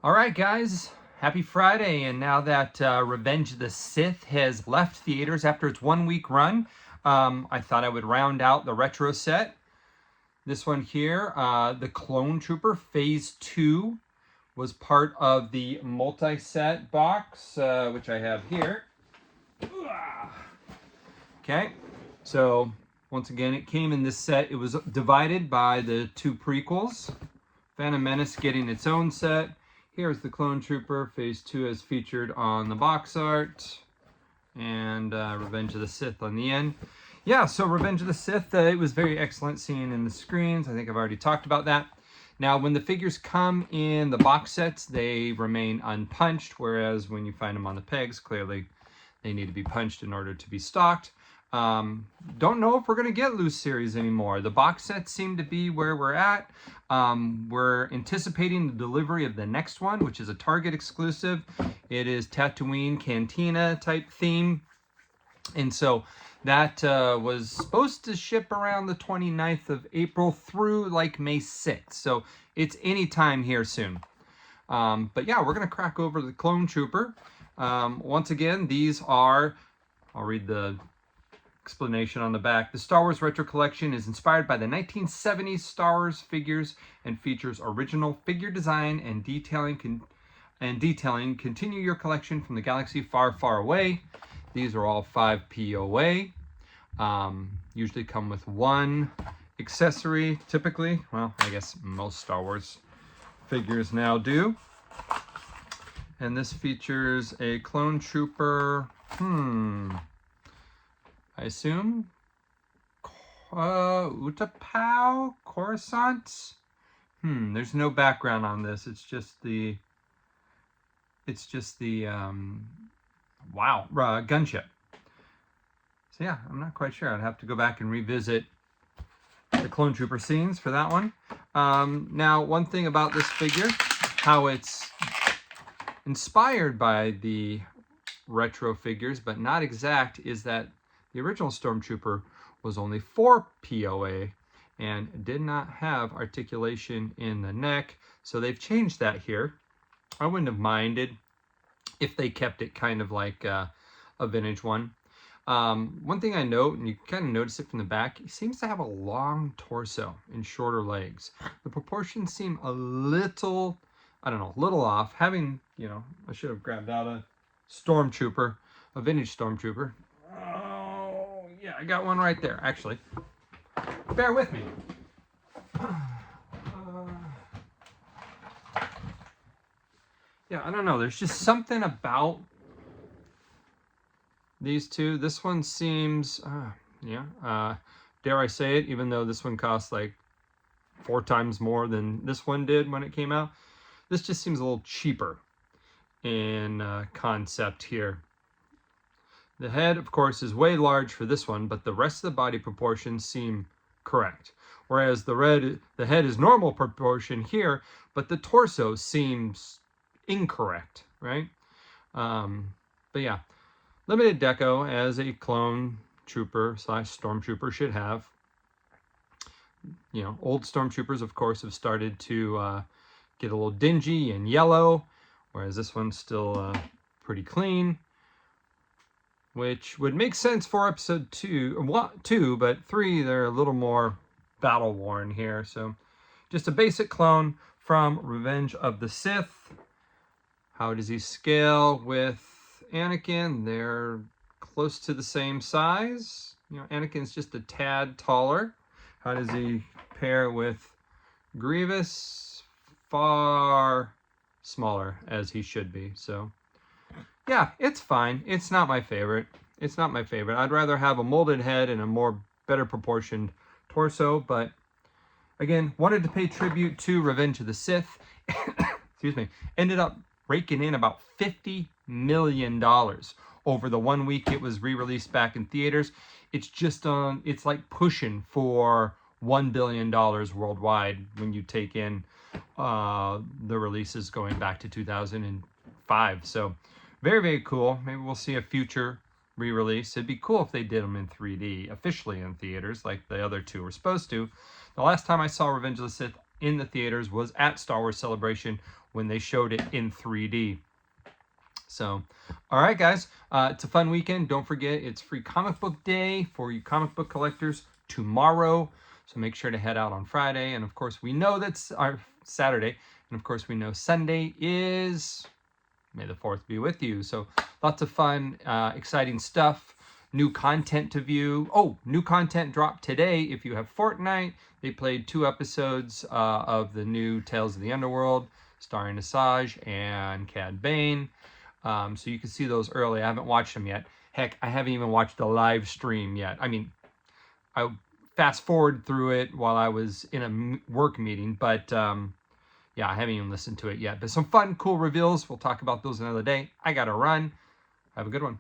All right, guys, happy Friday. And now that Revenge of the Sith has left theaters after its 1 week run, I thought I would round out the retro set. This one here, the Clone Trooper Phase 2 was part of the multi-set box, which I have here. Okay, so once again, it came in this set. It was divided by the two prequels. Phantom Menace getting its own set. Here's the Clone Trooper Phase 2 as featured on the box art. And Revenge of the Sith on the end. Yeah, so Revenge of the Sith, it was very excellent seeing in the screens. I think I've already talked about that. Now, when the figures come in the box sets, they remain unpunched, whereas when you find them on the pegs, clearly they need to be punched in order to be stocked. Don't know if we're going to get loose series anymore. The box sets seem to be where we're at. We're anticipating the delivery of the next one, which is a Target exclusive. It is Tatooine Cantina type theme. And so that was supposed to ship around the 29th of April through like May 6th. So it's any time here soon. But yeah, we're going to crack over the Clone Trooper. Once again, these are, I'll read the explanation on the back. The Star Wars Retro Collection is inspired by the 1970s Star Wars figures and features original figure design and detailing. Continue your collection from the galaxy far, far away. These are all 5 POA. Usually come with one accessory, typically. Well, I guess most Star Wars figures now do. And this features a Clone Trooper, I assume Utapau Coruscant. There's no background on this. It's just the gunship. So yeah, I'm not quite sure. I'd have to go back and revisit the Clone Trooper scenes for that one. Now, one thing about this figure, how it's inspired by the retro figures, but not exact, is that the original Stormtrooper was only 4 POA and did not have articulation in the neck. So they've changed that here. I wouldn't have minded if they kept it kind of like a vintage one. One thing I note, and you kind of notice it from the back, he seems to have a long torso and shorter legs. The proportions seem a little, I don't know, a little off. Having, I should have grabbed out a Stormtrooper, a vintage Stormtrooper. Oh, yeah, I got one right there, actually. Bear with me. Yeah, I don't know. There's just something about these two. This one seems, dare I say it, even though this one costs like 4 times more than this one did when it came out. This just seems a little cheaper in concept here. The head, of course, is way large for this one, but the rest of the body proportions seem correct. Whereas the head is normal proportion here, but the torso seems incorrect, right? But yeah, limited deco as a Clone Trooper / Stormtrooper should have. Old Stormtroopers, of course, have started to get a little dingy and yellow, whereas this one's still pretty clean, which would make sense for episode 2, but 3, they're a little more battle worn here. So just a basic clone from Revenge of the Sith. How does he scale with Anakin? They're close to the same size. Anakin's just a tad taller. How does he pair with Grievous? Far smaller, as he should be. So yeah, it's fine. It's not my favorite. I'd rather have a molded head and a better proportioned torso, but again, wanted to pay tribute to Revenge of the Sith. Excuse me. Ended up raking in about $50 million over the 1 week it was re-released back in theaters. It's just it's like pushing for $1 billion worldwide when you take in the releases going back to 2005. So very, very cool. Maybe we'll see a future re-release. It'd be cool if they did them in 3D officially in theaters like the other two were supposed to. The last time I saw Revenge of the Sith in the theaters was at Star Wars Celebration when they showed it in 3D. So, all right, guys, it's a fun weekend. Don't forget, it's Free Comic Book Day for you comic book collectors tomorrow. So make sure to head out on Friday. And of course, we know that's our Saturday. And of course, we know Sunday is May the 4th be with you. So lots of fun, exciting stuff. New content to view. Oh, new content dropped today. If you have Fortnite, they played 2 episodes of the new Tales of the Underworld, starring Asajj and Cad Bane. So you can see those early. I haven't watched them yet. Heck, I haven't even watched the live stream yet. I mean, I fast forward through it while I was in a work meeting, but yeah, I haven't even listened to it yet. But some fun, cool reveals. We'll talk about those another day. I gotta run. Have a good one.